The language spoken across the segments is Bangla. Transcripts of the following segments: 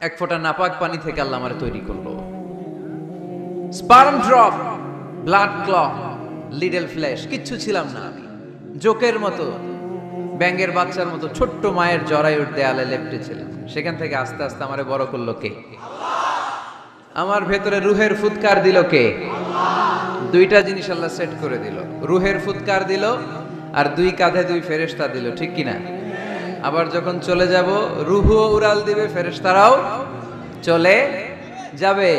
এক ফোঁটা নাপাক পানি থেকে আল্লাহ আমারে তৈরি করলো। Sperm drop, blood clot, little flesh, কিচ্ছু ছিলাম না আমি। জোকের মতো, ব্যাঙের বাচ্চার মতো ছোট্ট মায়ের জরায়ুর দেয়ালে লেপ্টে ছিলাম। সেখান থেকে আস্তে আস্তে আমারে বড় করলো কে? আমার ভেতরে রুহের ফুৎকার দিল কে? দুইটা জিনিস আল্লাহ সেট করে দিল, রুহের ফুৎকার দিল আর দুই কাঁধে দুই ফেরেশতা দিল, ঠিক কিনা? আবার যখন চলে যাব রুহও উড়াল দিবে, ফেরেশতারাও চলে যাবে।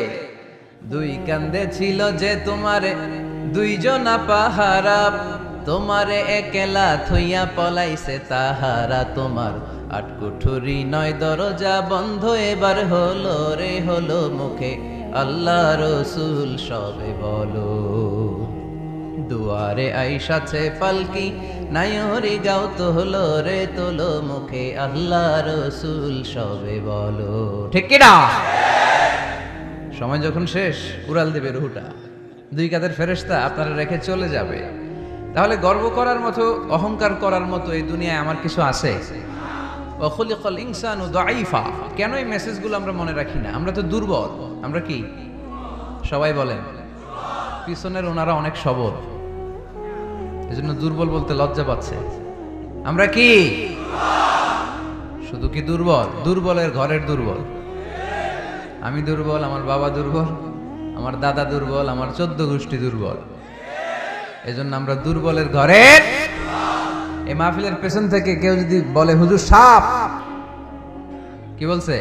দুই কান্দে ছিল যে তোমারে দুইজনা পাহারা, তোমারে একলা থইয়া পলাইছে তাহারা। তোমার আটকুঠুরি নয় দরজা বন্ধ এবার হলো রে হলো, মুখে আল্লাহ রসুল সবে বলো। দুয়ারে আইসাছে পালকি নাইহরি গাও তোলো রে তোলো, মুখে আল্লাহ রসুল সবে বলো, ঠিক কিনা? সময় যখন শেষ উড়াল দেবে রুহটা, দুই কাঁধের ফেরেশতা আপনারা রেখে চলে যাবে। তাহলে গর্ব করার মতো, অহংকার করার মতো এই দুনিয়ায় আমার কিছু আছে? ওয়াখুলিকাল ইনসানু দাঈফা। কেন এই মেসেজগুলো আমরা মনে রাখি না? আমরা তো দুর্বল। আমরা কি সবাই বলেন? পিছনের ওনারা অনেক সবল, এজন্য দুর্বল বলতে লজ্জা পাচ্ছে। আমরা কি শুধু কি দুর্বল? দুর্বলের ঘরের দুর্বল। আমি দুর্বল, আমার বাবা দুর্বল, আমার দাদা দুর্বল, আমার 14 গোষ্ঠী দুর্বল। এজন্য আমরা দুর্বলের ঘরের। এই মাহফিলের পেছন থেকে কেউ যদি বলে হুজুর সাপ, কি বলছে?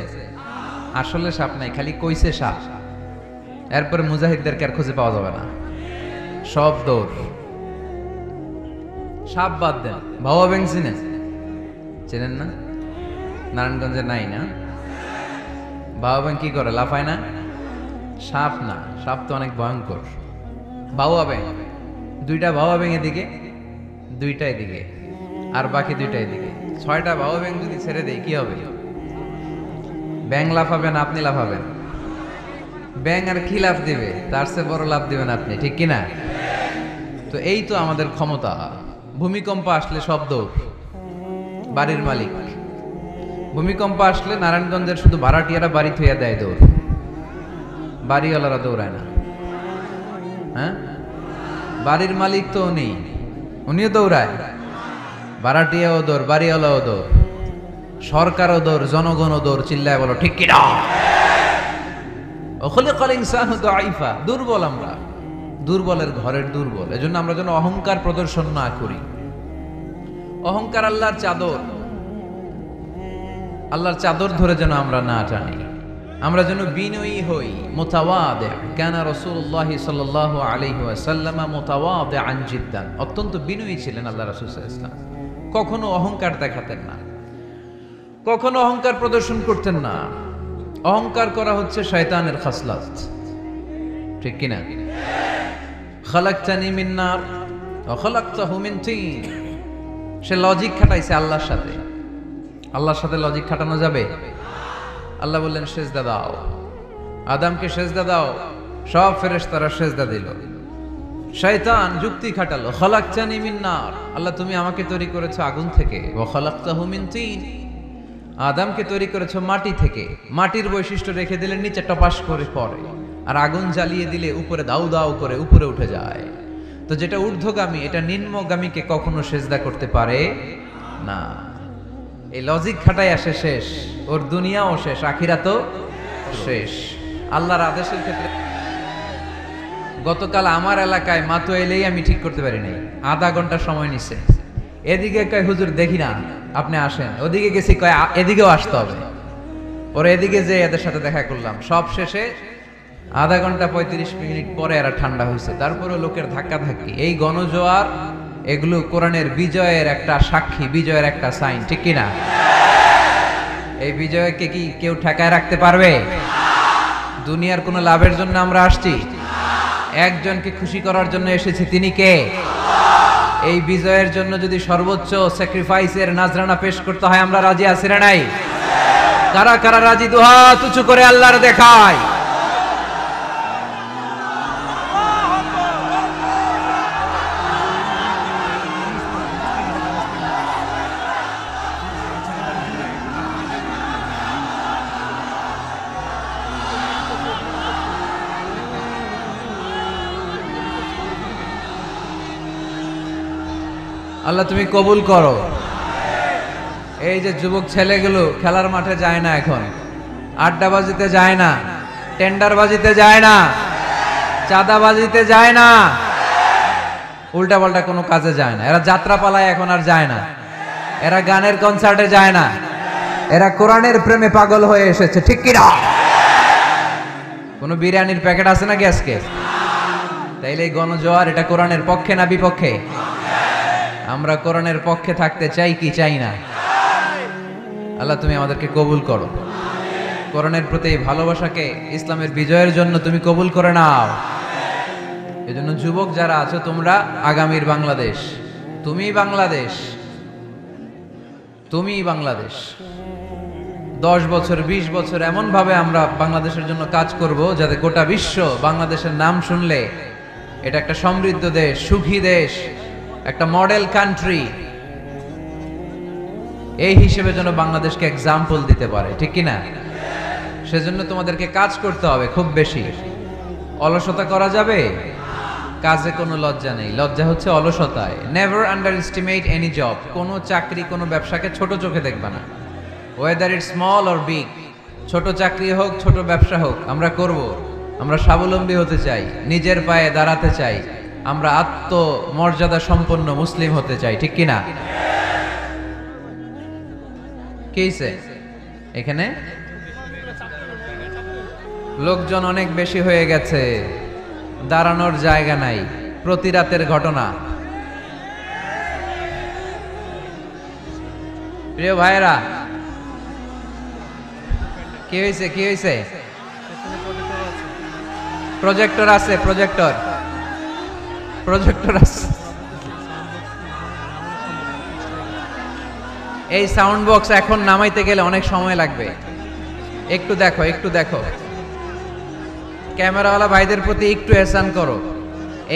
আসলে সাপ নাই, খালি কইছে সাপ। এরপরে মুজাহিদদেরকে আর খুঁজে পাওয়া যাবে না, সব দৌড়। সাপ বাদ দেন, ভাওয়া ব্যাং চিনেন? চেনেন না? নারায়ণগঞ্জে নাই না? ভাওয়া ব্যাং কি করে, লাফায় না? সাপ না, সাপ তো অনেক ভয়ঙ্কর। ভাওয়া ব্যাং, দুইটা ভাওয়া ব্যাং এদিকে, দুইটা এদিকে, আর বাকি দুইটা এদিকে। 6টা ভাওয়া ব্যাং যদি ছেড়ে দেয় কি হবে? ব্যাং লাফাবেন, আপনি লাফাবেন। ব্যাং আর কি লাফ দিবে? তার চেয়ে বড় লাফ দিবেন আপনি, ঠিক কিনা? তো এই তো আমাদের ক্ষমতা। ভূমিকম্প আসলে সব দৌড়, বাড়ির মালিক। ভূমিকম্প আসলে নারায়ণগঞ্জের শুধু ভাড়াটিয়ারা বাড়ি থইয়া দেয় দৌড়, বাড়িওয়ালারা দৌড়ায় না। হ্যাঁ, বাড়ির মালিক তো উনি, উনিও দৌড়ায়। ভাড়াটিয়াও দৌড়, বাড়িওয়ালাও দৌড়, সরকারও দৌড়, জনগণও দৌড়। চিল্লায় বলো ঠিক কিনা? ওয়াখুলিকাল ইনসানু দাঈফা। দুর্বল আমরা, দুর্বলের ঘরের দুর্বল। এজন্য আমরা যেন অহংকার প্রদর্শন না করি। অহংকার আল্লাহর চাদর, আল্লাহর চাদর ধরে যেন আমরা না টানি। আমরা যেন বিনয়ী হই, মুতাওয়াদি। কানা রাসূলুল্লাহ সাল্লাল্লাহু আলাইহি ওয়াসাল্লাম মুতাওয়াদিআন জিদ্দান। অত্যন্ত বিনয়ী ছিলেন আল্লাহ রাসূল সাল্লাল্লাহু আলাইহি ওয়াসাল্লাম। কখনো অহংকার দেখাতেন না, কখনো অহংকার প্রদর্শন করতেন না। অহংকার করা হচ্ছে শয়তানের খাসলাত, ঠিক কিনা? খালাকতানি মিন নার ওয়া খালাকতাহু মিন তিন। সে লজিক খাটাইছে আল্লাহর সাথে। আল্লাহর সাথে লজিক খাটানো যাবে? আল্লাহ বললেন সেজদা দাও, আদমকে সেজদা দাও। সব ফেরেশতারা সেজদা দিল। শয়তান যুক্তি খাটালো, খালাকতানি মিন নার, আল্লাহ তুমি আমাকে তৈরি করেছো আগুন থেকে, ওয়া খালাকতাহু মিন তিন, আদমকে তৈরি করেছো মাটি থেকে। মাটির বৈশিষ্ট্য রেখে দিলে নিচে টপাস করে পড়ে, আর আগুন জ্বালিয়ে দিলে উপরে দাউ দাউ করে উপরে উঠে যায়। তো যেটা ঊর্ধ্বগামী এটা নিম্নগামীকে কখনো সেজদা করতে পারে না। এই লজিক খাটাই আসে শেষ, ওর দুনিয়াও শেষ, আখিরাতও শেষ। আল্লাহর আদেশের ক্ষেত্রে গতকাল আমার এলাকায় মাতো এলেই আমি ঠিক করতে পারি নাই, আধা ঘন্টা সময় নিচ্ছে। এদিকে কয় হুজুর দেখি না, আপনি আসেন। ওদিকে গেছি, কয় এদিকেও আসতে হবে। ওরা এদিকে যে এদের সাথে দেখা করলাম, সব শেষে আধা ঘন্টা 35 মিনিট পরে এরা ঠান্ডা হয়েছে। তারপরে লোকের ধাক্কা ধাক্কি। এই গণজোয়ার এগুলো কোরআনের বিজয়ের একটা সাক্ষী, বিজয়ের একটা সাইন, ঠিক কিনা? এই বিজয়কে কি কেউ ঠেকায় রাখতে পারবে? দুনিয়ার কোনো লাভের জন্য আমরা আসছি? একজনকে খুশি করার জন্য এসেছি, তিনি কে? এই বিজয়ের জন্য যদি সর্বোচ্চ স্যাক্রিফাইসের নাজরানা পেশ করতে হয়, আমরা রাজি আছি না নাই? কারা কারা রাজি? দুহাত উঁচু করে আল্লাহর দেখায়। আল্লাহ তুমি কবুল করো। এই যে যুবক ছেলেগুলো খেলার মাঠে যায় না, এখন আড্ডাবাজিতে যায় না, টেন্ডারবাজিতে যায় না, চাঁদাবাজিতে যায় না, উল্টা পাল্টা কোনো কাজে যায় না। এরা যাত্রা পালায় এখন আর যায় না, এরা গানের কনসার্টে যায় না, এরা কোরআনের প্রেমে পাগল হয়ে এসেছে, ঠিক কিনা? কোনো বিরিয়ানির প্যাকেট আছে নাকি আজকে? তাইলে এই গণজোয়ার এটা কোরআনের পক্ষে না বিপক্ষে? আমরা কোরআনের পক্ষে থাকতে চাই কি চাই না? আল্লাহ তুমি আমাদেরকে কবুল করো। কোরআনের প্রতি এই ভালোবাসাকে ইসলামের বিজয়ের জন্য তুমি কবুল করে নাও। এজন্য যুবক যারা আছো, তোমরা আগামীর বাংলাদেশ, তুমি বাংলাদেশ, তুমি বাংলাদেশ। 10 বছর 20 বছর এমন ভাবে আমরা বাংলাদেশের জন্য কাজ করব যাতে গোটা বিশ্ব বাংলাদেশের নাম শুনলে এটা একটা সমৃদ্ধ দেশ, সুখী দেশ, একটা মডেল কান্ট্রি, এই হিসেবে যেন বাংলাদেশকে এক্সাম্পল দিতে পারে, ঠিক কিনা? সেজন্য তোমাদেরকে কাজ করতে হবে খুব বেশি। অলসতা করা যাবে? কাজে কোনো লজ্জা নেই, লজ্জা হচ্ছে অলসতায়। Never underestimate any job. কোনো চাকরি, কোনো ব্যবসাকে ছোট চোখে দেখবা না, whether it small or big. ছোট চাকরি হোক, ছোট ব্যবসা হোক, আমরা করব। আমরা স্বাবলম্বী হতে চাই, নিজের পায়ে দাঁড়াতে চাই, আমরা আত্মমর্যাদা সম্পন্ন মুসলিম হতে চাই, ঠিক কিনা? কেইছে এখানে লোকজন অনেক বেশি হয়ে গেছে, দাঁড়ানোর জায়গা নাই। প্রতি রাতের ঘটনা। প্রিয় ভাইরা, কি হয়েছে? কি হয়েছে? প্রজেক্টর আছে, প্রজেক্টর আছে। এই সাউন্ড বক্স এখন নামাইতে গেলে অনেক সময় লাগবে। একটু দেখো, একটু দেখো, ক্যামেরাওয়ালা ভাইদের প্রতি একটু এহসান করো।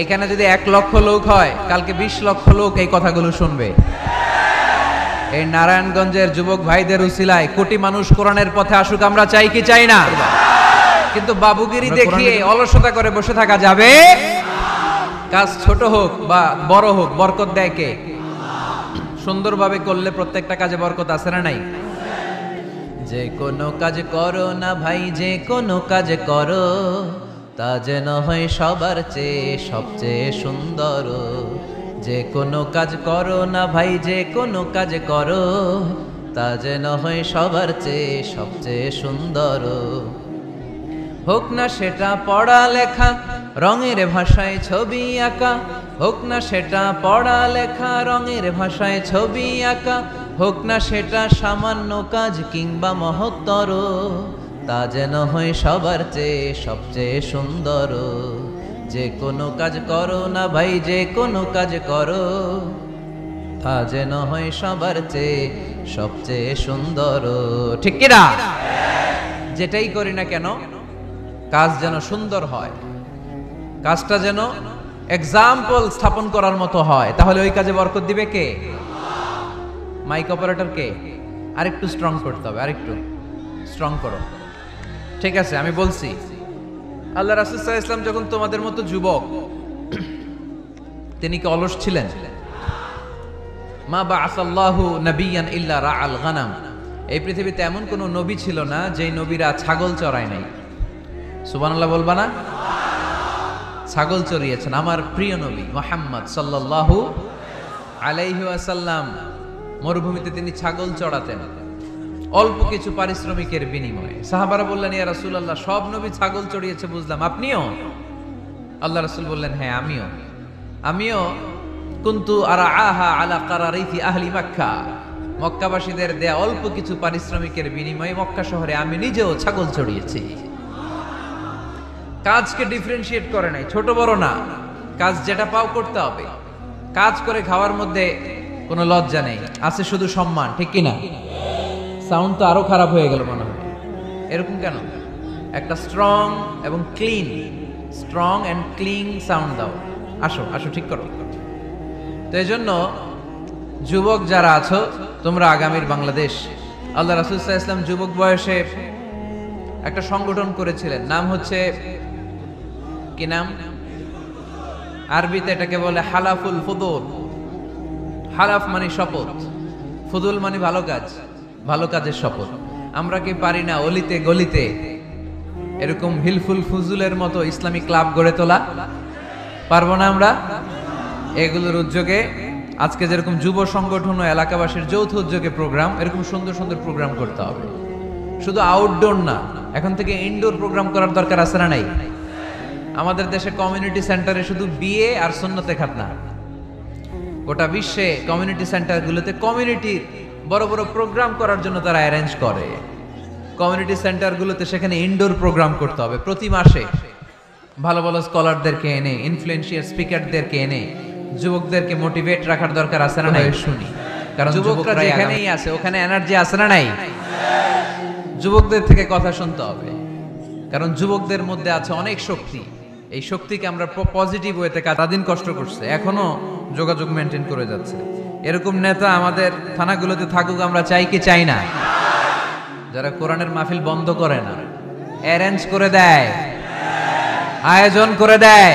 এখানে যদি 1 লক্ষ লোক হয়, কালকে 20 লক্ষ লোক এই কথাগুলো শুনবে। এই নারায়ণগঞ্জের যুবক ভাইদের উসিলায় কোটি মানুষ কোরআনের পথে আসুক, আমরা চাই কি চাই না? কিন্তু বাবুগিরি দেখিয়ে অলসতা করে বসে থাকা যাবে? কাজ ছোট হোক বা বড় হোক, বরকত দেয় কে? সুন্দরভাবে করলে প্রত্যেকটা কাজে বরকত আছে না নাই? যে কোনো কাজ করো না ভাই, যে কোনো কাজ করো, তা যেন হয় সবার চেয়ে সবচেয়ে সুন্দর। যে কোনো কাজ করো না ভাই, যে কোনো কাজ করো, তা যেন হয় সবার চেয়ে সবচেয়ে সুন্দর। হোক না সেটা পড়া লেখা, রঙের ভাষায় ছবি আঁকা, হোক না সেটা পড়া লেখা, রঙের ভাষায় ছবি আঁকা, হোক না সেটা সামান্য কাজ কিংবা মহত্তর, তা যেন হয় সবার চেয়ে সবচেয়ে সুন্দর। যে কোনো কাজ করো না ভাই, যে কোনো কাজ করো, তা যেন হয় সবার চেয়ে সবচেয়ে সুন্দর, ঠিক কি না? যেটাই করি না কেন, কাজ যেন সুন্দর হয়, কাজটা যেন এক্সাম্পল স্থাপন করার মতো হয়। তাহলে ওই কাজে বরকত দিবে কে? মাইক অপারেটর কে? আরেকটু স্ট্রং করতে হবে, আরেকটু স্ট্রং করো। ঠিক আছে, আমি বলছি, আল্লাহ রাসূল সাল্লাল্লাহু আলাইহি ওয়াসাল্লাম যখন তোমাদের মতো যুবক, তিনি কি অলস ছিলেন? মা বাআসাল্লাহু নাবিয়ান ইল্লা রাআল গানাম। এই পৃথিবীতে এমন কোন নবী ছিল না যেই নবীরা ছাগল চড়ায় নাই। সুবহানাল্লাহ বলবা না? ছাগল চড়িয়েছেন আমার প্রিয় নবী মুহাম্মদ সাল্লাল্লাহু আলাইহি ওয়াসাল্লাম। মরুভূমিতে তিনি ছাগল চড়াতেন অল্প কিছু পারিশ্রমিকের বিনিময়ে। সাহাবারা বললেন, ইয়া রাসূলুল্লাহ, সব নবী ছাগল চড়িয়েছে বুঝলাম, আপনিও? আল্লাহ রাসূল বললেন, হ্যাঁ আমিও কুনতু আরাআহা আলা কারারিথি আহলি মক্কা। মক্কাবাসীদের দেয়া অল্প কিছু পারিশ্রমিকের বিনিময়ে মক্কা শহরে আমি নিজেও ছাগল চড়িয়েছি। কাজকে ডিফারেন্সিয়েট করে নাই, ছোট বড় না, কাজ যেটা পাও করতে হবে। কাজ করে খাওয়ার মধ্যে কোনো লজ্জা নেই, আছে শুধু সম্মান, ঠিক কিনা? সাউন্ড তো আরো খারাপ হয়ে গেল মনে হয়। এরকম কেন? একটা স্ট্রং এবং clean, strong and clean sound দাও। আসো ঠিক করো। তো এই জন্য যুবক যারা আছো, তোমরা আগামীর বাংলাদেশ। আল্লাহ রাসূল সাল্লাল্লাহু আলাইহি ওয়াসাল্লাম যুবক বয়সে একটা সংগঠন করেছিলেন, নাম হচ্ছে কি নাম? আরবিতে এটাকে বলে হালাফুল ফুদুল। হালাফ মানে শপথ, ফুদুল মানে ভালো কাজ, ভালো কাজের শপথ। আমরা কি পারি না অলিতে গলিতে এরকম হিলফুল ফুজুলের মতো ইসলামিক ক্লাব গড়ে তোলা? পারবো না আমরা? এগুলোর উদ্যোগে আজকে যেরকম যুব সংগঠন ও এলাকাবাসীর যৌথ উদ্যোগে প্রোগ্রাম, এরকম সুন্দর সুন্দর প্রোগ্রাম করতে হবে। শুধু আউটডোর না, এখন থেকে ইনডোর প্রোগ্রাম করার দরকার আছে না নাই? আমাদের দেশে কমিউনিটি সেন্টারে শুধু বিয়ে আর সুন্নতে খাতনা, গোটা বিশ্বে কমিউনিটি সেন্টারগুলোতে কমিউনিটির বড় বড় প্রোগ্রাম করার জন্য তারা অ্যারেঞ্জ করে। কমিউনিটি সেন্টারগুলোতে সেখানে ইনডোর প্রোগ্রাম করতে হবে। প্রতি মাসে ভালো ভালো স্কলারদেরকে এনে, ইনফ্লুয়েন্সিয়াল স্পিকারদেরকে এনে যুবকদেরকে মোটিভেট রাখার দরকার আছে না নাই? শুনি, কারণ যুবকরা যেখানেই আছে ওখানে এনার্জি আছে না নাই? যুবকদের থেকে কথা শুনতে হবে, কারণ যুবকদের মধ্যে আছে অনেক শক্তি। এই শক্তিকে আমরা পজিটিভ ওয়েতে সারাদিন কষ্ট করছে, এখনো যোগাযোগ মেনটেন করে যাচ্ছে। এরকম নেতা আমাদের থানাগুলোতে থাকুক, আমরা চাই কি চাই না? যারা কোরআনের মাহফিল বন্ধ করে না, অ্যারেঞ্জ করে দেয়, আয়োজন করে দেয়,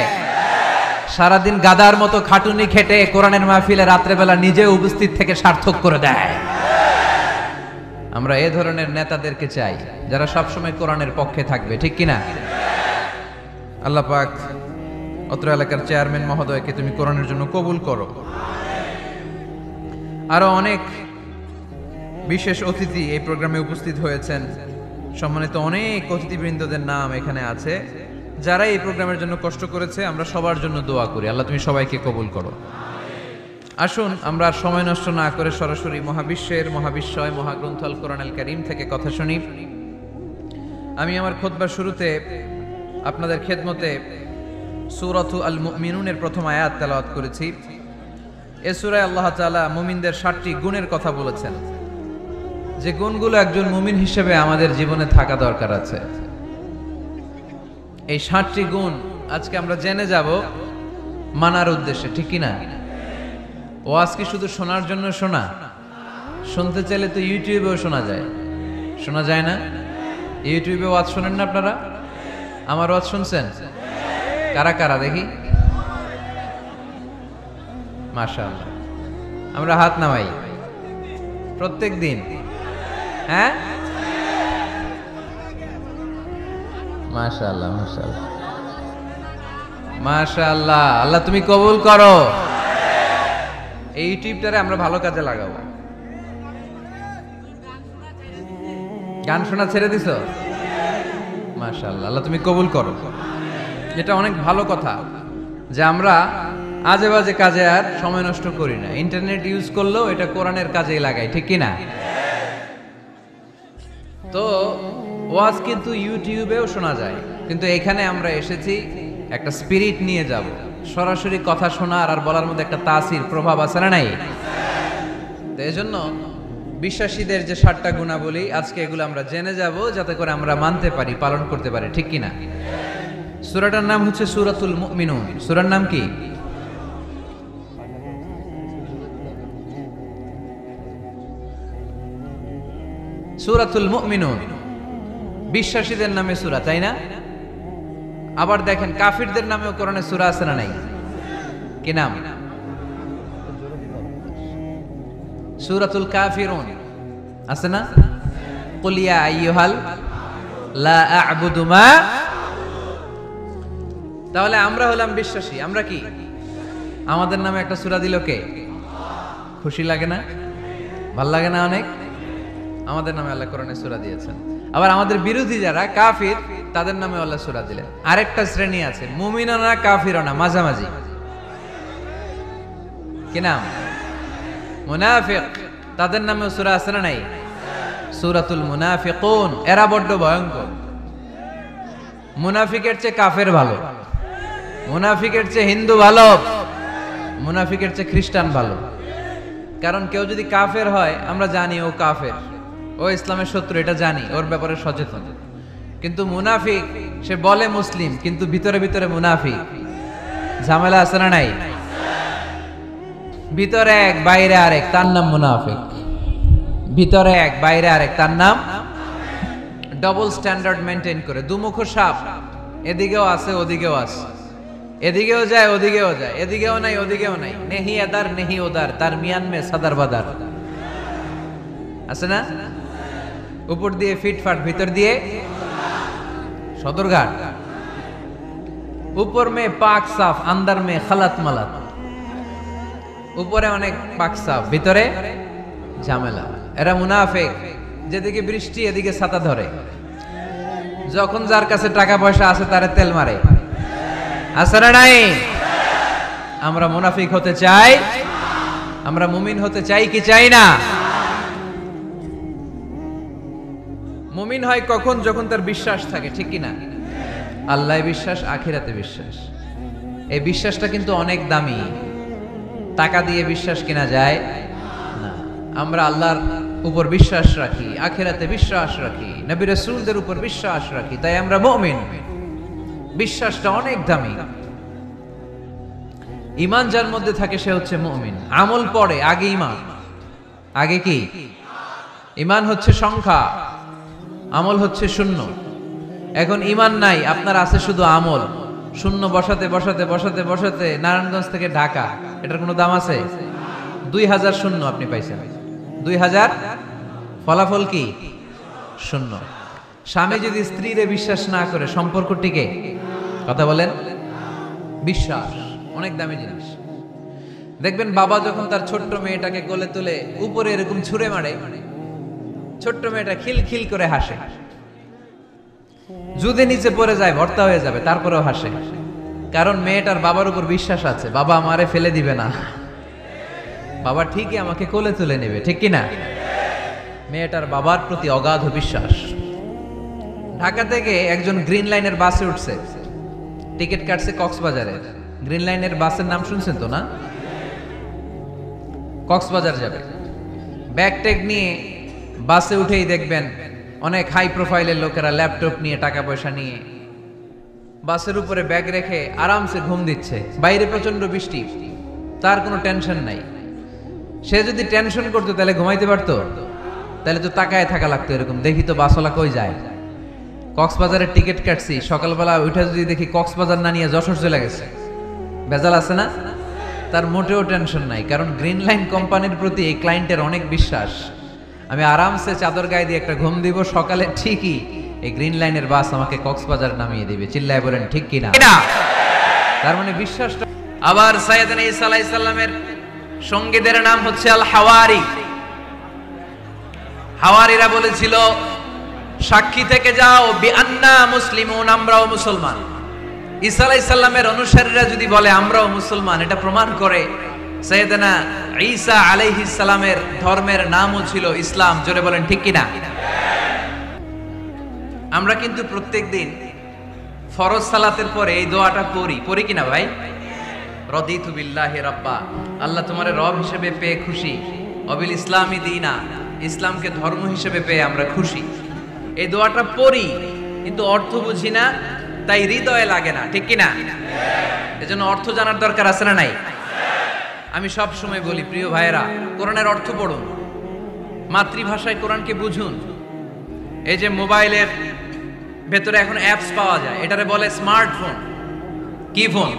সারাদিন গাদার মতো খাটুনি খেটে কোরআনের মাহফিলে রাত্রেবেলা নিজে উপস্থিত থেকে সার্থক করে দেয়, আমরা এ ধরনের নেতাদেরকে চাই যারা সবসময় কোরআনের পক্ষে থাকবে, ঠিক কিনা? আল্লাহ পাক অত্র এলাকার চেয়ারম্যান মহোদয়কে তুমি কোরআনের জন্য কবুল করো। আরো অনেক বিশেষ অতিথি এই প্রোগ্রামে উপস্থিত হয়েছেন। সম্মানিত অনেক অতিথিবৃন্দদের নাম এখানে আছে যারা এই প্রোগ্রামের জন্য কষ্ট করেছে। আমরা সবার জন্য দোয়া করি, আল্লাহ তুমি সবাইকে কবুল করো। আসুন আমরা আর সময় নষ্ট না করে সরাসরি মহাবিশ্বের মহাবিশ্বয় মহাগ্রন্থ আল কোরআন আল কারীম থেকে কথা শুনি। আমি আমার খুতবার শুরুতে আপনাদের খেদমতে সূরাতু আল মুমিনুনের প্রথম আয়াত তেলাওয়াত করেছি। এই সূরায় আল্লাহ তাআলা মুমিনদের 7টি গুণের কথা বলেছেন, যে গুণগুলো একজন মুমিন হিসেবে আমাদের জীবনে থাকা দরকার আছে। এই 7টি গুণ আজকে আমরা জেনে যাব মানার উদ্দেশ্যে, ঠিক কিনা? ওয়াজ কি শুধু শোনার জন্য শোনা? শুনতে চাইলে তো ইউটিউবেও শোনা যায়, শোনা যায় না? ইউটিউবে ওয়াজ শোনেন না আপনারা? আমার ওয়াজ শুনছেন? কারা কারা দেখি? মাশাআল্লাহ, আমরা হাত নামাই প্রত্যেক দিন। হ্যাঁ, মাশাআল্লাহ মাশাআল্লাহ মাশাআল্লাহ, আল্লাহ তুমি কবুল করো। এই ইউটিউবটারে আমরা ভালো কাজে লাগাবো। গান শোনা ছেড়ে দিছো? মাশাআল্লাহ, আল্লাহ তুমি কবুল করো। এটা অনেক ভালো কথা যে আমরা আজে বাজে কাজে আর সময় নষ্ট করি না। ইন্টারনেট ইউজ করলেও এটা কোরআনের কাজেই লাগাই, ঠিক কিনা? তো ওয়াজ কিন্তু ইউটিউবেও শোনা যায়, কিন্তু এখানে আমরা এসেছি একটা স্পিরিট নিয়ে যাব। সরাসরি কথা শোনার আর বলার মধ্যে একটা তাসির প্রভাব আছে না নাই? তো এজন্য বিশ্বাসীদের যে 7টা গুণাবলী, আজকে এগুলো আমরা জেনে যাব যাতে করে আমরা মানতে পারি, পালন করতে পারি, ঠিক কিনা? সূরাটার নাম হচ্ছে সূরাতুল মুমিনুন। সূরার নাম কি? সূরাতুল মুমিনুন। বিশ্বাসীদের নামে সূরা, তাই না? আবার দেখেন কাফিরদের নামেও কোরআনে সূরা আছে না নাই? কি নাম? সূরাতুল কাফিরুন আছে না? কুল ইয়া আইয়ুহাল লা আ'বুদু মা। তাহলে আমরা হলাম বিশ্বাসী। আমরা কি? আমাদের নামে একটা সূরা দিল কে? খুশি লাগে না? ভাল লাগে না অনেক? আমাদের নামে আল্লাহ কোরআনে সূরা দিয়েছেন। আবার আমাদের বিরোধী যারা কাফির, তাদের নামে আল্লাহ সূরা দিলেন। আরেকটা শ্রেণী আছে, মুমিনও না কাফিরও না, মাঝামাঝি। কি নাম? মুনাফিক। তাদের নামেও সূরা আছে না নাই? সূরাতুল মুনাফিকুন। এরা বড্ড ভয়ঙ্কর। মুনাফিকের চেয়ে কাফের ভালো, মুনাফিকের চেয়ে হিন্দু ভালো, মুনাফিকের চেয়ে খ্রিস্টান ভালো। কারণ কেউ যদি কাফের হয়, আমরা জানি ও কাফের, ও ইসলামের শত্রু, এটা জানি, ওর ব্যাপারে সচেতন। কিন্তু মুনাফিক, সে বলে মুসলিম কিন্তু ভিতরে ভিতরে মুনাফিক। ঝামেলা আছে না নাই? ভিতরে এক বাইরে আরেক, তার নাম মুনাফিক। ভিতরে এক বাইরে আরেক, তার নাম ডবল স্ট্যান্ডার্ড মেনটেন করে। দুমুখো সাপ, এদিকেও আছে ওদিকেও আছে। এদিকেও যায় ওদিকেও যায়, এদিকেও নাই ওদিকেও নাই, নেহি এদার নেহি ওদার, তার মিয়ান মে সাদার বাদার আছে না? উপর দিয়ে ফিটফাট, ভিতর দিয়ে সদরঘাট। উপর মে পাক সাফ, আন্দার মে খালাত মালাত। উপরে অনেক পাক সাফ, ভিতরে ঝামেলা। এরা মুনাফিক, যেদিকে বৃষ্টি এদিকে ছাতা ধরে। যখন যার কাছে টাকা পয়সা আছে তারে তেল মারে, আছে না নাই? আমরা মুনাফিক হতে চাই? আমরা মুমিন হতে চাই কি চাই না? মুমিন হয় কখন? যখন তার বিশ্বাস থাকে, ঠিক কি না? আল্লাহ বিশ্বাস, আখিরাতে বিশ্বাস। এই বিশ্বাসটা কিন্তু অনেক দামি, টাকা দিয়ে বিশ্বাস কিনা যায় না। আমরা আল্লাহর উপর বিশ্বাস রাখি, আখিরাতে বিশ্বাস রাখি, নবী রাসূলদের উপর বিশ্বাস রাখি, তাই আমরা মুমিন। বিশ্বাসটা অনেক দামি। ঈমান যার মধ্যে থাকে সে হচ্ছে মুমিন। আমল পড়ে, আগে ঈমান। আগে কি? ঈমান হচ্ছে সংখ্যা, আমল হচ্ছে শূন্য। এখন ঈমান নাই, আপনার আছে শুধু আমল। শূন্য বসাতে বসাতে বসাতে বসাতে নারায়ণগঞ্জ থেকে ঢাকা, এটার কোনো দাম আছে? 2000 শূন্য আপনি পাইছেন, 2000, ফলাফল কি? শূন্য। স্বামী যদি স্ত্রীরে বিশ্বাস না করে সম্পর্ক টিকে? কথা বলেন। বিশ্বাস অনেক দামি জিনিস। দেখবেন বাবা যখন তার ছোট্ট মেয়েটাকে কোলে তুলে উপরে এরকম ছুঁড়ে মারে, ছোট্ট মেয়েটা খিলখিল করে হাসে। যদি নিচে পড়ে যায় ভর্তা হয়ে যাবে, তারপরেও হাসে, কারণ মেয়েটার বাবার উপর বিশ্বাস আছে, বাবা আমারে ফেলে দিবে না, বাবা ঠিকই আমাকে কোলে তুলে নেবে, ঠিক কি না? মেয়েটার বাবার প্রতি অগাধ বিশ্বাস। ঢাকা থেকে একজন গ্রিন লাইনের বাসে উঠছে, টিকিট কাটছে কক্সবাজারে। গ্রিন লাইনের বাসের নাম শুনছেন তো না? কক্সবাজার যাবে। ব্যাগ ট্যাগ নিয়ে বাসে উঠেই দেখবেন অনেক হাই প্রোফাইলের লোকেরা ল্যাপটপ নিয়ে, টাকা পয়সা নিয়ে বাসের উপরে ব্যাগ রেখে আরামসে ঘুম দিচ্ছে। বাইরে প্রচন্ড বৃষ্টি, তার কোনো টেনশন নাই। সে যদি টেনশন করতো তাহলে ঘুমাইতে পারতো? তাহলে তো তাকায় থাকা লাগতো এরকম, দেখি তো বাসওয়ালা কই যায়। কক্সবাজারের টিকিট কাটছি, সকালবেলা উঠে যদি দেখি কক্সবাজার না নিয়ে যশোর চলে গেছে, বেজাল আছে না? তার মোটেও টেনশন নাই, কারণ গ্রিন লাইন কোম্পানির প্রতি এই ক্লায়েন্টের অনেক বিশ্বাস। আমি আরামসে চাদর গায়ে দিয়ে একটা ঘুম দিব, সকালে ঠিকই এই গ্রিন লাইনের বাস আমাকে কক্সবাজার নামিয়ে দিবে। চিল্লায় বলেন ঠিক কিনা? তার মানে বিশ্বাসটা। আবার সাইয়েদনা ঈসা আলাইহিস সালামের সঙ্গীদের নাম হচ্ছে আল হাওয়ারি। হাওয়ারিরা বলেছিল, সাক্ষী থেকে যাও বিআন্না মুসলিমুন, আমরাও মুসলমান। ঈসা আলাইহিস সালামের অনুসারীরা যদি বলে আমরাও মুসলমান, এটা প্রমাণ করে সাইয়েদনা ঈসা আলাইহিস সালামের ধর্মের নামও ছিল ইসলাম। জোরে বলেন ঠিক কিনা? আমরা কিন্তু প্রত্যেকদিন ফরজ সালাতের পরে এই দোয়াটা পড়ি কিনা ভাই? রদিতু বিল্লাহি রাব্বা, আল্লাহ তোমারে রব হিসেবে পেয়ে খুশি, অবিল ইসলামি দীনা, ইসলামকে ধর্ম হিসেবে পেয়ে আমরা খুশি। এই দোয়াটা পড়ি কিন্তু অর্থ বুঝি না, তাই হৃদয়ে লাগে না, ঠিক কিনা? এজন্য অর্থ জানার দরকার আছে না নাই? আমি সব সময় বলি, প্রিয় ভাইয়েরা, কোরআনের অর্থ পড়ুন, মাতৃভাষায় কোরআনকে বুঝুন। এই যে মোবাইলের ভেতরে এখন অ্যাপস পাওয়া যায়, এটারে বলে স্মার্টফোন। কি ফোন?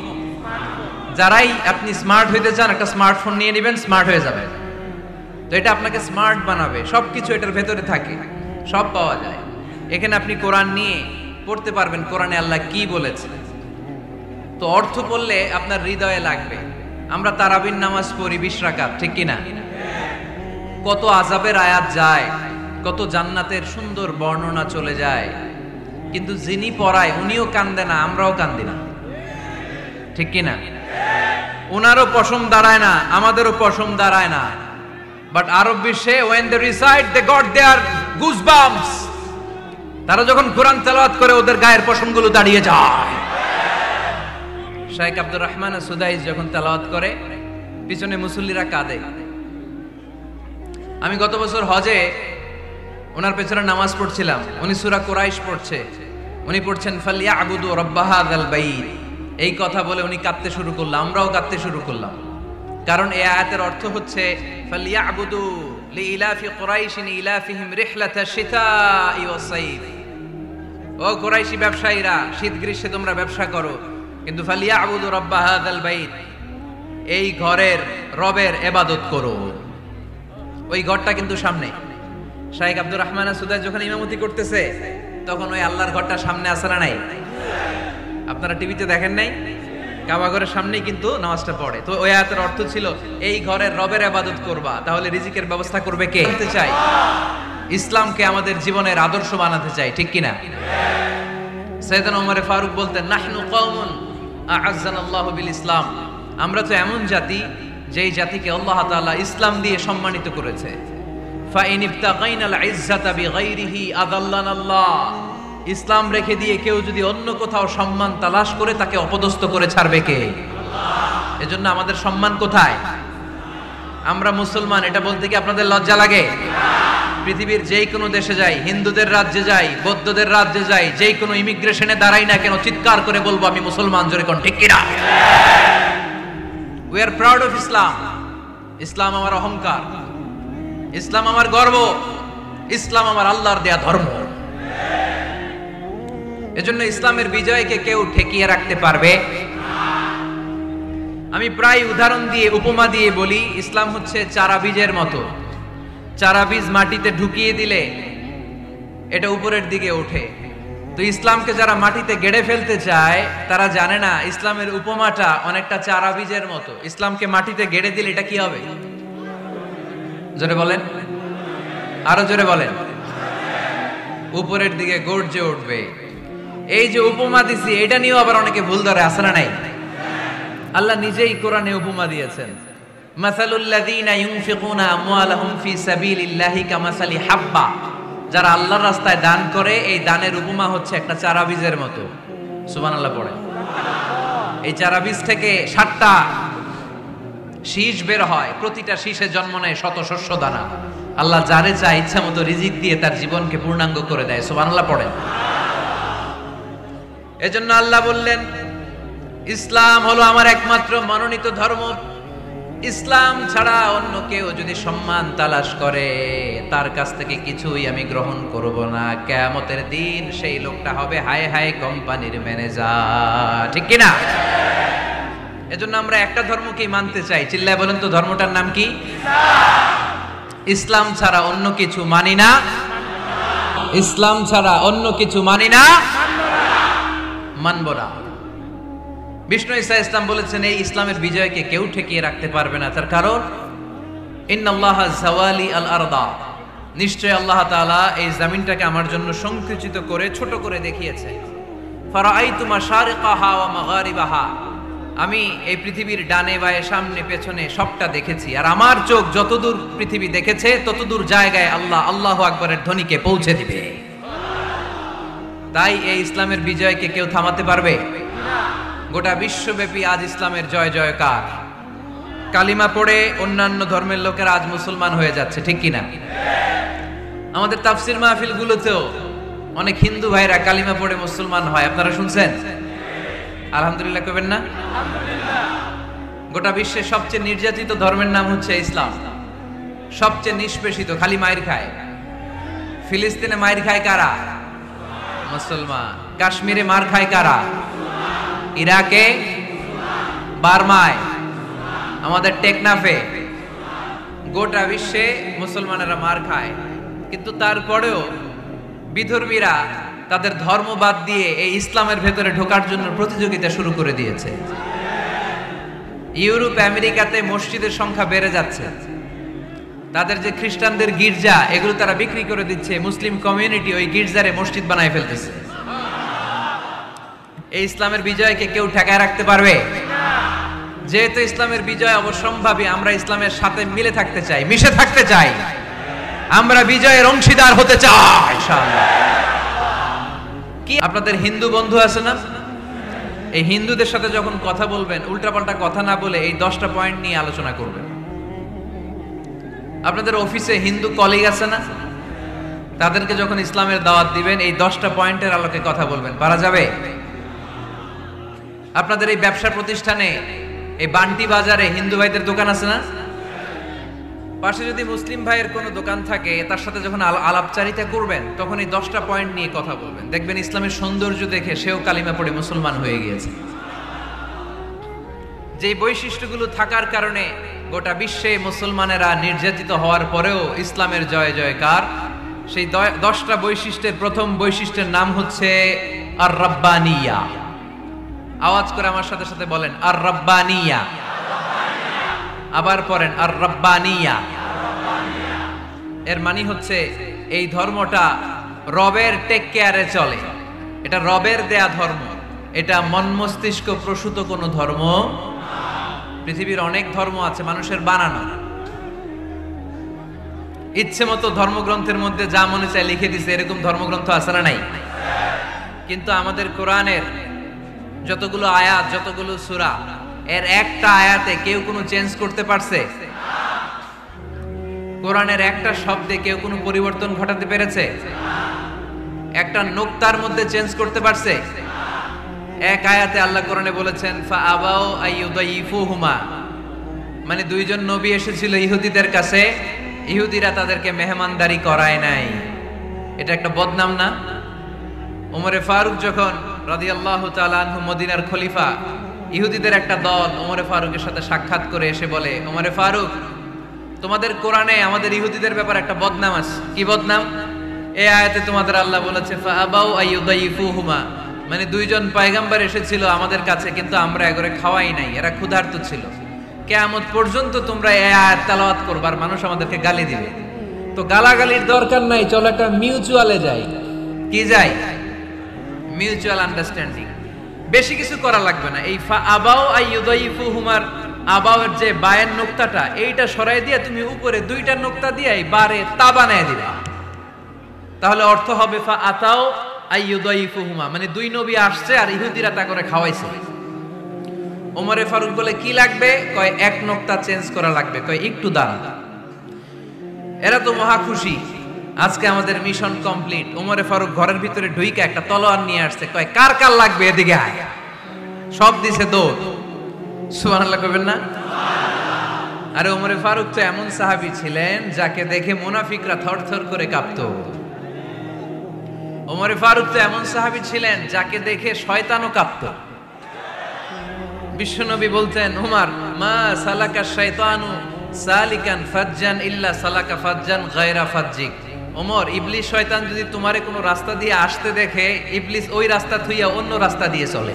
যারাই আপনি স্মার্ট হইতে চান, একটা স্মার্টফোন নিয়ে নেবেন, স্মার্ট হয়ে যাবে। তো এটা আপনাকে স্মার্ট বানাবে, সবকিছু এটার ভেতরে থাকে, সব পাওয়া যায়। এখানে আপনি কোরআন নিয়ে পড়তে পারবেন, কোরআনে আল্লাহ কি বলেছে। তো অর্থ পড়লে আপনার হৃদয়ে লাগবে। আমরা তারাবির নামাজ পড়ি 20 রাকাত, ঠিক কিনা? কত আযাবের আয়াত যায়, কত জান্নাতের সুন্দর বর্ণনা চলে যায়, কিন্তু যিনি পড়ায় উনিও কান্দে না, আমরাও কান্দি না, ঠিক কিনা? ওনারও পশম দাঁড়ায় না, আমাদেরও পশম দাঁড়ায় না। বাট আরব বিশ্বে when they recite they got their goosebumps, তারা যখন কোরআন তেলাওয়াত করে ওদের গায়ের পশমগুলো দাঁড়িয়ে যায়। শেখ আব্দুর রহমান সুদাইস যখন তেলাওয়াত করে, পিছনে মুসল্লিরা কাঁদে। আমি গত বছর হজে ওনার পেছনে নামাজ পড়ছিলাম, উনি সূরা কুরাইশ পড়ছে, উনি পড়ছেন ফালিয়াবুদু রাব্বা হাযাল বাইত। এই কথা বলে উনি কাঁদতে শুরু করলেন, আমরাও কাঁদতে শুরু করলাম। কারণ এই আয়াতের অর্থ হচ্ছে ফালিয়াবুদু লিইলাফি কুরাইশিন ইলাফিহিম রিহলাতাশ শিতাই ওয়াস সাইফ। ও কুরাইশি ব্যবসায়ীরা, শীত গ্রীষ্মে তোমরা ব্যবসা করো, কিন্তু ফালিয়াবুদু রাব্বা হাযাল বাইত, এই ঘরের রবের ইবাদত করো। ওই ঘরটা কিন্তু সামনে। শাইখ আব্দুর রহমান সুদাই যখন ইমামতি করতেছে তখন ওই আল্লাহর ঘরটা সামনে আছে না নাই? আপনারা টিভিতে দেখেন নাই? কাবা ঘরের সামনেই কিন্তু নামাজটা পড়ে। তো ওই আয়াতের অর্থ ছিল এই ঘরের রবের ইবাদত করবা, তাহলে রিজিকের ব্যবস্থা করবে কে? করতে চাই। ইসলামকে আমাদের জীবনের আদর্শ বানাতে চাই, ঠিক কিনা? সাইয়েদনা ওমর ফারুক বলতেন, নাহনু কওমুন আ'আজ্জানাল্লাহু বিল ইসলাম, আমরা তো এমন জাতি যেই জাতিকে আল্লাহ তাআলা ইসলাম দিয়ে সম্মানিত করেছে। ফাইন ইবতাগাইনাল ইজ্জাতা বিগাইরিহি আযাল্লানাল্লাহ, ইসলাম রেখে দিয়ে কেউ যদি অন্য কোথাও সম্মান তালাশ করে তাকে অপদস্থ করে ছাড়বে কে? আল্লাহ। এজন্য আমাদের সম্মান কোথায়? আমরা মুসলমান, এটা বলতে কি আপনাদের লজ্জা লাগে? পৃথিবীর যেই কোনো দেশে যাই, হিন্দুদের রাজ্যে যাই, বৌদ্ধদের রাজ্যে যাই, যেই কোনো ইমিগ্রেশনে দাঁড়াই না কেন, চিৎকার করে বলবো আমি মুসলমান, জোরে কোন ঠিক কিনা? We are proud of Islam. ইসলাম আমার অহংকার, ইসলাম আমার গর্ব, ইসলাম আমার আল্লাহর দেয়া ধর্ম। এজন্য ইসলামের বিজয়কে কেউ ঠেকিয়ে রাখতে পারবে? আমি প্রায় উদাহরণ দিয়ে, উপমা দিয়ে বলি, ইসলাম হচ্ছে চারা বীজের মতো। চারা বীজ মাটিতে ঢুকিয়ে দিলে এটা উপরের দিকে ওঠে। তো ইসলামকে যারা মাটিতে গেড়ে ফেলতে চায় তারা জানে না ইসলামের উপমাটা অনেকটা চারা বীজের মতো। ইসলামকে মাটিতে গেড়ে দিলে এটা কি হবে? জোরে বলেন, আরো জোরে বলেন। উপরের দিকে গর্জে উঠবে। এই যে উপমা দিছি, এটা নিয়েও আবার অনেকে ভুল ধরে, আছে না নাই? আল্লাহ নিজেই কোরআনে উপমা দিয়েছেন, মাসালুল লাযীনা ইউনফিকুনা আমওয়ালাহুম ফি সাবিলিল্লাহি কামাসালি হাব্বা, যারা আল্লাহর রাস্তায় দান করে এই দানের উপমা হচ্ছে একটা চারা বীজের মতো। সুবহানাল্লাহ পড়ে। এই চারা বীজ থেকে 7টা শীষ বের হয়, প্রতিটা শীষে জন্ম নেয় শত শস্য দানা। আল্লাহ যারে চায় ইচ্ছা মতো রিজিক দিয়ে তার জীবনকে পূর্ণাঙ্গ করে দেয়। সুবহানাল্লাহ পড়ে। এজন্য আল্লাহ বললেন, ইসলাম হলো আমার একমাত্র মনোনীত ধর্ম। ইসলাম ছাড়া অন্য কেউ যদি সম্মান তালাশ করে তার কাছ থেকে কিছুই আমি গ্রহণ করব না। কিয়ামতের দিন সেই লোকটা হবে হায় হায় কোম্পানির ম্যানেজার, ঠিক কিনা? এজন্য আমরা একটা ধর্মকেই মানতে চাই। চিল্লায় বলেন তো, ধর্মটার নাম কি? ইসলাম ছাড়া অন্য কিছু মানি না। ইসলাম ছাড়া অন্য কিছু মানি না, মানব না। বিষ্ণু ঈসা ইসলাম বলেছেন এই ইসলামের বিজয়কে কেউ ঠেকিয়ে রাখতে পারবে না। তার কারণ, ইন্নাল্লাহা যাওয়ালি আল আরদা, নিশ্চয় আল্লাহ তাআলা এই জমিনটাকে আমার জন্য সংকুচিত করে ছোট করে দেখিয়েছে। ফারাআইতু মাশারিকাহা ওয়া মাগারিবাহা, আমি এই পৃথিবীর ডানে বায়ে সামনে পেছনে সবটা দেখেছি। আর আমার চোখ যতদূর পৃথিবী দেখেছে ততদূর জায়গায় আল্লাহ আল্লাহু আকবারের ধ্বনিকে পৌঁছে দিবে। তাই এই ইসলামের বিজয়কে কেউ থামাতে পারবে না। গোটা বিশ্বব্যাপী আজ ইসলামের জয় জয়কার। কালিমা পড়ে অন্যান্য ধর্মের লোকেরা আজ মুসলমান হয়ে যাচ্ছে, ঠিক কিনা? আমাদের তাফসির মাহফিলগুলোতেও অনেক হিন্দু ভাইরা কালিমা পড়ে মুসলমান হয়, আপনারা শুনছেন? আলহামদুলিল্লাহ কইবেন না? গোটা বিশ্বের সবচেয়ে নির্যাতিত ধর্মের নাম হচ্ছে ইসলাম। সবচেয়ে নিষ্পেষিত, খালি মাইর খায়। ফিলিস্তিনে মাইর খায় কারা? মুসলমান। কাশ্মীরে মার খায় কারা? ইরাকে, বার্মায়, আমাদের টেকনাফে, গোটা বিশ্বে মুসলমানেরা মার খায়। কিন্তু তারপরেও বিধর্মীরা তাদের ধর্ম বাদ দিয়ে এই ইসলামের ভেতরে ঢোকার জন্য প্রতিযোগিতা শুরু করে দিয়েছে। ইউরোপ আমেরিকাতে মসজিদের সংখ্যা বেড়ে যাচ্ছে। তাদের যে খ্রিস্টানদের গির্জা, এগুলো তারা বিক্রি করে দিচ্ছে। মুসলিম কমিউনিটি ওই গির্জারে মসজিদ বানায় ফেলতেছে। এই ইসলামের বিজয়কে কেউ ঠেকায় রাখতে পারবে? যেহেতু ইসলামের বিজয় অবশ্যম্ভাবী, আমরা ইসলামের সাথে মিলে থাকতে চাই, মিশে থাকতে চাই। আমরা বিজয়ের অংশীদার হতে চাই ইনশাআল্লাহ। কি আপনাদের হিন্দু বন্ধু আছে না? এই হিন্দুদের সাথে যখন কথা বলবেন, উল্টাপাল্টা কথা না বলে এই 10টা পয়েন্ট নিয়ে আলোচনা করবেন। আপনাদের অফিসে হিন্দু কলিগ আছে না? তাদেরকে যখন ইসলামের দাওয়াত দিবেন এই 10টা পয়েন্টের আলোকে কথা বলবেন, পারা যাবে? আপনাদের এই ব্যবসা প্রতিষ্ঠানে, এই বান্টি বাজারে হিন্দু ভাইদের দোকান আছে না? পাশে যদি মুসলিম ভাইয়ের কোনো দোকান থাকে, তার সাথে যখন আলাপচারিতা করবেন তখন এই 10টা পয়েন্ট নিয়ে কথা বলবেন। দেখবেন ইসলামের সৌন্দর্য দেখে সেও কালিমা পড়ে মুসলমান হয়ে গিয়েছে। যে বৈশিষ্ট্যগুলো থাকার কারণে গোটা বিশ্বে মুসলমানেরা নির্যাতিত হওয়ার পরেও ইসলামের জয় জয়কার, সেই 10টা বৈশিষ্ট্যের প্রথম বৈশিষ্ট্যের নাম হচ্ছে আর রাব্বানিয়া। আওয়াজ করে আমার সাথে সাথে বলেন আর রাব্বানিয়া। আবার পড়েন আর রাব্বানিয়া। এর মানে হচ্ছে এই ধর্মটা রবের টেক কেয়ারে চলে, এটা রবের দেয়া ধর্ম, এটা মন মস্তিষ্ক প্রসূত কোনো ধর্ম। পৃথিবীর অনেক ধর্ম আছে মানুষের বানানো, ইচ্ছে মতো ধর্মগ্রন্থের মধ্যে যা মনে চায় লিখে দিছে, এরকম ধর্মগ্রন্থ আছে না নাই? কিন্তু আমাদের কোরআনের যতগুলো আয়াত, যতগুলো সূরা, এর একটা আয়াতে কেউ কোনো চেঞ্জ করতে পারছে? কোরআনের একটা শব্দে কেউ কোনো পরিবর্তন ঘটাতে পেরেছে? একটা নোক্তার মধ্যে চেঞ্জ করতে পারছে? এক আয়াতে আল্লাহ কোরআনে বলেছেন ফাআবাউ আইয়ুদাইফুহুমা, মানে দুইজন নবী এসেছিল ইহুদিদের কাছে, ইহুদিরা তাদেরকে মেহমানদারি করায় নাই। এটা একটা বদনাম না? ওমরে ফারুক যখন রাদিয়াল্লাহু তাআলা আনহু মদিনার খলিফা, ইহুদিদের একটা দল ওমরে ফারুকের সাথে সাক্ষাৎ করে এসে বলে, ওমরে ফারুক, তোমাদের কোরআনে আমাদের ইহুদিদের ব্যাপারে একটা বদনাম আছে। কি বদনাম? এই আয়াতে তোমাদের আল্লাহ বলেছে ফাআবাউ আইয়ুদাইফুহুমা, মানে দুইজন পয়গম্বর এসেছিল আমাদের কাছে, কিন্তু আমরা এগরে খাওয়াই নাই, এরা ক্ষুধার্ত ছিল। কিয়ামত পর্যন্ত তোমরা এই আয়াত তেলাওয়াত করবার, মানুষ আমাদেরকে গালি দিবে। তো গালাগালির দরকার নাই, চলো একটা মিউচুয়ালে যাই। কি যাই? Mutual understanding. বেশি কিছু করা লাগবে না। এই ফাআবাউ আইয়ুদাইফুহুমার আবাউয়ের যে বায়ের নোক্তাটা, এইটা সরাই দিয়ে তুমি উপরে দুইটা নোক্তা দিয়ে এই বারে তা বানায় দিবে, তাহলে অর্থ হবে ফাআতাউ আইয়ুদাইফুহুমা, মানে দুই নবী আসছে আর ইহুদিরা তা করে খাওয়াইছে। ওমরে ফারুক বলে কি লাগবে? কয় এক নোক্তা চেঞ্জ করা লাগবে। কয় একটু দাঁড়ান। এরা তো মহা খুশি, আজকে আমাদের মিশন কমপ্লিট। ওমরে ফারুক ঘরের ভিতরে ঢুইকা একটা তলোয়ার নিয়ে আসছে, কয় কার কার লাগবে এদিকে আয়। সব দিছে দৌড়। সুবহানাল্লাহ কইবেন না? আরে ওমরে ফারুক তো এমন সাহাবী ছিলেন যাকে দেখে মুনাফিকরা থরথর করে কাঁপতো। ওমরে ফারুক তো এমন সাহাবী ছিলেন যাকে দেখে শয়তানও কাঁপতো। বিশ্বনবী বলতেন, উমর মা সালাকা শাইতানু সালিকান ফাজ্জান ইল্লা সালাকা ফাজ্জান গায়রা ফাজ্জিক। ওমর, ইবলিস শয়তান যদি তোমারে কোনো রাস্তা দিয়ে আসতে দেখে, ইবলিস ওই রাস্তা থুইয়া অন্য রাস্তা দিয়ে চলে।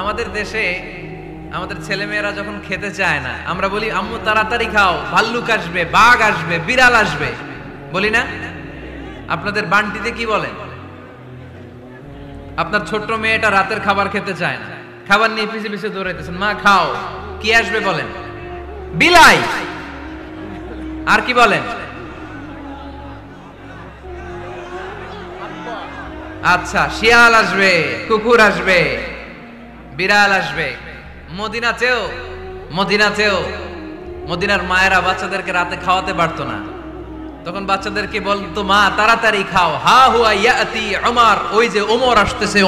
আমাদের দেশে আমাদের ছেলেমেয়েরা যখন খেতে চায় না, আমরা বলি আম্মু তাড়াতাড়ি খাও, ভাল্লুক আসবে, বাঘ আসবে, বিড়াল আসবে, বলি না? আপনাদের বান্টিতে কি বলেন? আপনার ছোট্ট মেয়েটা রাতের খাবার খেতে চায় না, খাবার নিয়ে পিছে পিছে দৌড়াইতেছেন, মা খাও, কি আসবে বলেন? বিলাই। আর কি বলেন? আচ্ছা, শিয়াল আসবে, কুকুর আসবে, বিড়াল আসবে। মদিনাতেও মদিনার মায়েরা বাচ্চাদেরকে রাতে খাওয়াতে পারতো না, তখন বাচ্চাদেরকে বলতো মা তাড়াতাড়ি খাও, হা হুয়া ইয়াতি ওমর, ওই যে ওমর আসতেছে।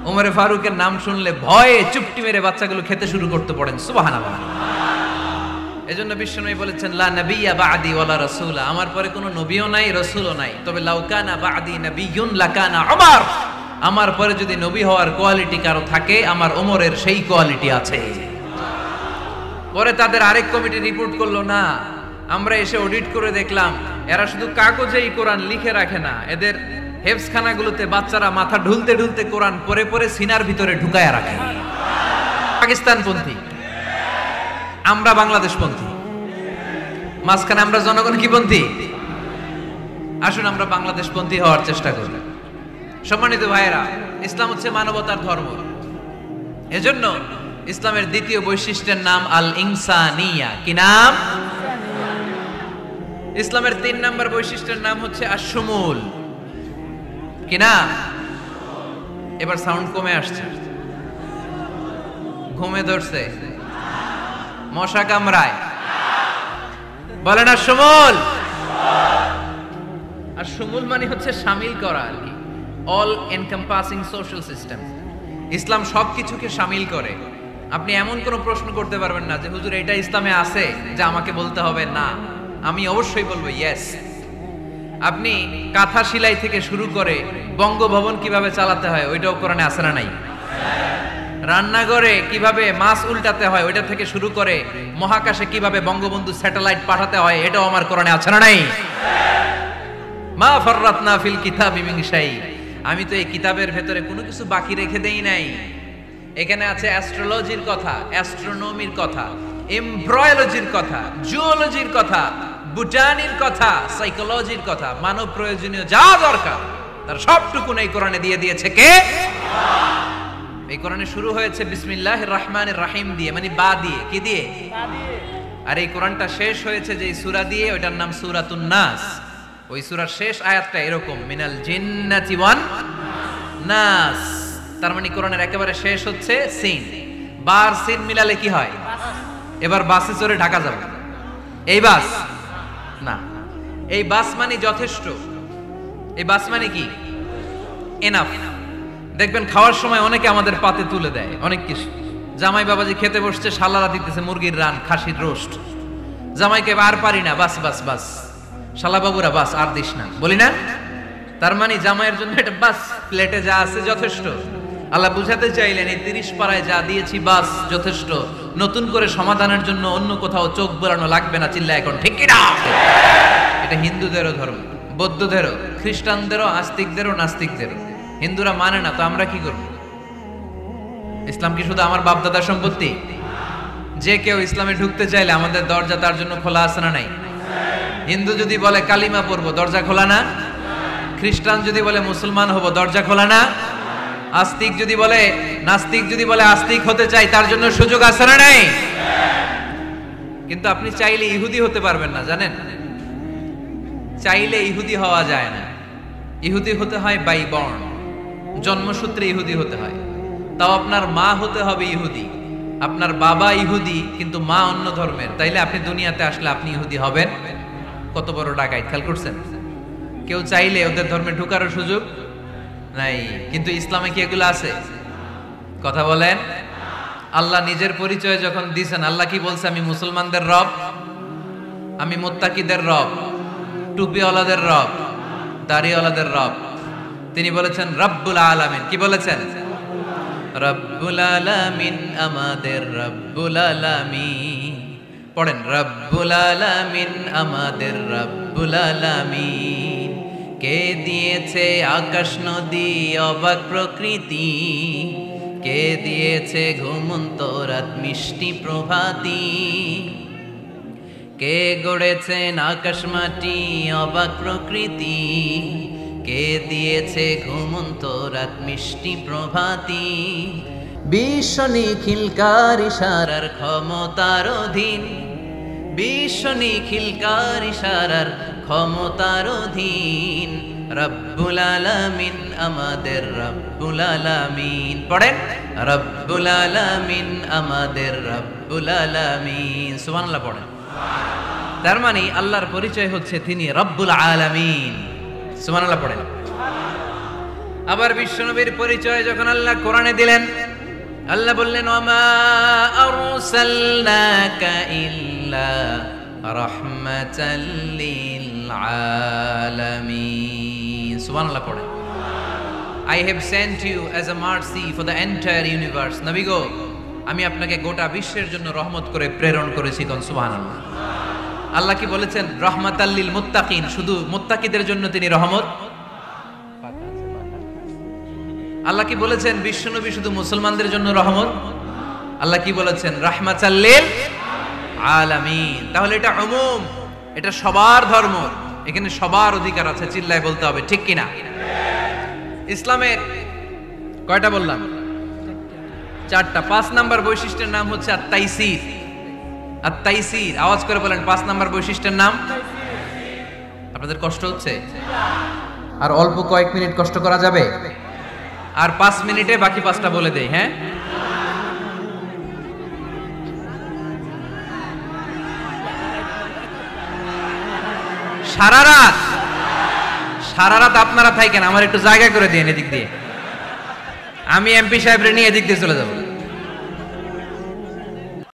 ওমরে ফারুকের নাম শুনলে ভয়ে চুপটি মেরে বাচ্চাগুলো খেতে শুরু করতে পড়েন। সুবহানাল্লাহ। এজন্য বিশ্বনবী বলেছেন লা নাবিয়্যা বা'দি ওয়ালা রাসূলা, আমার পরে কোনো নবীও নাই, রাসূলও নাই, তবে লাউ কানা বা'দি নাবিয়্যুন লাকানা ওমর, আমার পরে যদি নবী হওয়ার কোয়ালিটি কারো থাকে, আমার ওমরের সেই কোয়ালিটি আছে। পরে তাদের আরেক কমিটি রিপোর্ট করলো, না, আমরা এসে অডিট করে দেখলাম এরা শুধু কাগজেই কোরআন লিখে রাখে না, এদের হেফজখানাগুলোতে বাচ্চারা মাথা ঢুলতে ঢুলতে কোরআন পরে পরে সিনার ভিতরে ঢুকায়া রাখে। পাকিস্তানপন্থী, আমরা বাংলাদেশপন্থী, মাঝখানে আমরা জনগণ কি পন্থী? আসুন আমরা বাংলাদেশপন্থী হওয়ার চেষ্টা করি। সম্মানিত ভাইয়েরা, ইসলাম হচ্ছে মানবতার ধর্ম। এজন্য ইসলামের দ্বিতীয় বৈশিষ্ট্যের নাম আল ইনসানিয়া। কি নাম? ইসলামের 3 নম্বর বৈশিষ্ট্যের নাম হচ্ছে আশ-শুমুল। কি নাম? এবার সাউন্ড কমে আসছে, ঘুমে ধরছে, মশা কামড়ায়, বলেন আশ-শুমুল। আশ-শুমুল মানে হচ্ছে শামিল করা আর কি, অল এনকম্পাসিং সোশ্যাল সিস্টেম। ইসলাম সবকিছুকে শামিল করে। আপনি এমন কোনো প্রশ্ন করতে পারবেন না যে হুজুর এটা ইসলামে আছে যে আমাকে বলতে হবে না, আমি অবশ্যই বলবো ইয়েস। আপনি কাঁথা সেলাই থেকে শুরু করে বঙ্গভবন কিভাবে চালাতে হয় ওইটাও কোরআনে আছে না নাই? রান্নাঘরে কিভাবে মাছ উল্টাতে হয় ওইটা থেকে শুরু করে মহাকাশে কিভাবে বঙ্গবন্ধু স্যাটেলাইট পাঠাতে হয় এটাও আমার কোরআনে আছে না নাই? মা ফাররাতনা ফিল কিতাবি মিন শাই। আমি তো এই কিতাবের ভেতরে কোনো কিছু বাকি রেখে দেই নাই। এখানে আছে অ্যাস্ট্রোলজির কথা, অ্যাস্ট্রোনমির কথা, এমব্রয়োলজির কথা, জুওলজির কথা, বুটানির কথা, সাইকোলজির কথা, মানব প্রয়োজনীয় যা দরকার তার সবটুকু এই কোরআনে দিয়ে দিয়েছে কে? এই কোরআনে শুরু হয়েছে বিসমিল্লাহির রহমানির রহিম দিয়ে, মানে বা দিয়ে। কি দিয়ে? বা দিয়ে। আর এই কোরআনটা শেষ হয়েছে যে সূরা দিয়ে, ওটার নাম সূরাতুন নাস। ওই সূরার শেষ আয়াতটা এরকম, মিনাল জিন্নাতি ওয়ান নাস। তার মানে কোরআনের একেবারে শেষ হচ্ছে সিন। বার সিন মিলালে কি হয়? এবার বাসে চড়ে ঢাকা যাবে। এই বাস না, এই বাস মানে যথেষ্ট। এই বাস মানে কি? এনাফ। দেখবেন খাওয়ার সময় অনেকে আমাদের পাতে তুলে দেয় অনেক কিছু। জামাই বাবাজি খেতে বসছে, শালারা দিতেছে মুরগির রান, খাসির রোস্ট। জামাইকে আর পারি না, বাস বাস বাস। শালা বাবুরা বাস, আর দিস না, বলি না? তার মানে জামাইয়ের জন্য এটা বাস, প্লেটে যা আছে যথেষ্ট। আল্লাহ বুঝাতে চাইলেন এই 30 পাড়ায় যা দিয়েছি বাস যথেষ্ট, নতুন করে সমাধানের জন্য অন্য কোথাও চোখ বোলানো লাগবে না। চিল্লা এখন ঠিক কি না? এটা হিন্দুদেরও ধর্ম, বৌদ্ধদেরও, খ্রিস্টানদেরও, আস্তিকদেরও, নাস্তিকদেরও। হিন্দুরা মানে না তো আমরা কি করব? ইসলাম কি শুধু আমার বাপ দাদার সম্পত্তি? যে কেউ ইসলামে ঢুকতে চাইলে আমাদের দরজা তার জন্য খোলা আছে না নাই? হিন্দু যদি বলে কালিমা পড়বো, দরজা খোলা না? খ্রিস্টান যদি বলে মুসলমান হব, দরজা খোলা না? আস্তিক যদি বলে, নাস্তিক যদি বলে আস্তিক হতে চাই, তার জন্য সুযোগ আছে না নাই? কিন্তু আপনি চাইলে ইহুদি হতে পারবেন না, জানেন? চাইলে ইহুদি হওয়া যায় না। ইহুদি হতে হয় বাই বর্ন, জন্মসূত্রে ইহুদি হতে হয়। তাও আপনার মা হতে হবে ইহুদি, আপনার বাবা ইহুদি কিন্তু মা অন্য ধর্মের, তাইলে আপনি দুনিয়াতে আসলে আপনি ইহুদি হবেন? কত বড় ডাকাইত, খেয়াল করছেন? কেউ চাইলে ওদের ধর্মে ঢুকারও সুযোগ নাই। কিন্তু ইসলামে কি এগুলো আছে? কথা বলেন। আল্লাহ নিজের পরিচয় যখন দিয়েছেন, আল্লাহ কি বলছে? আমি মুসলমানদের রব, আমি মুত্তাকিদের রব, টুপিওয়ালাদের রব, দাড়িওয়ালাদের রব। তিনি বলেছেন রব্বুল আলামিন। কি বলেছেন? রব্বুল আলামিন, আমাদের রব্বুল আলামিন। পড়েন, রব্বুল আলামিন, আমাদের রব্বুল আলামিন। কে দিয়েছে আকাশ নদী অবাক প্রকৃতি, কে দিয়েছে ঘুমন্ত রাত মিষ্টি প্রভাতী, কে গড়েছেন আকাশ মাটি অবাক প্রকৃতি, কে দিয়েছে ঘুমন্ত রাত মিষ্টি প্রভাতী। বিশ্ব নিখিলকার ইশারার ক্ষমতার অধীন, বিশ্ব নিখিলকার ইশারার ক্ষমতার অধীন। রব্বুল আলামিন, আমাদের রব্বুল আলামিন। পড়েন, রব্বুল আলামিন, আমাদের রব্বুল আলামিন। সুবহানাল্লাহ পড়েন। তার মানে আল্লাহর পরিচয় হচ্ছে তিনি রব্বুল আলামিন। সুবহানাল্লাহ পড়েন। আবার বিশ্বনবীর পরিচয় যখন আল্লাহ কোরআনে দিলেন, আল্লাহ বললেন ওয়ামা আরসালনাকা ইল্লা রাহমাতাল লিল আলামিন। সুবহানাল্লাহ পড়েন। I have sent you as a mercy for the entire universe. নবী গো, আমি আপনাকে গোটা বিশ্বের জন্য রহমত করে প্রেরণ করেছি। কোন সুবহানাল্লাহ। আল্লাহ কি বলেছেন? রহমাতাল লিল মুত্তাকিন, শুধু মুত্তাকিদের জন্য তিনি রহমত। আল্লাহ কি বলেছেন? বিশ্বনবী শুধু মুসলমানদের জন্য রহমত। আল্লাহ কি বলেছেন? রাহমাতাল লিল আলামিন। তাহলে এটা উমুম, এটা সবার ধর্ম, এখানে সবার অধিকার আছে। চিল্লায় বলতে হবে ঠিক কিনা? ইসলামের কয়টা বললাম? 4টা। 5 নাম্বার বৈশিষ্ট্যের নাম হচ্ছে আত-তাইসির। আত-তাইসির, আওয়াজ করে বলেন 5 নাম্বার বৈশিষ্ট্যের নাম। আপনাদের কষ্ট হচ্ছে? আর অল্প কয়েক মিনিট কষ্ট করা যাবে? আর 5 মিনিটে বাকি 5টা বলে দেই। হ্যাঁ, সারা রাত আপনারা থাকেন, আমার একটু জায়গা করে দিন এদিক দিয়ে। আমি এমপি সাহেবরে নিয়ে এদিক দিয়ে চলে যাব।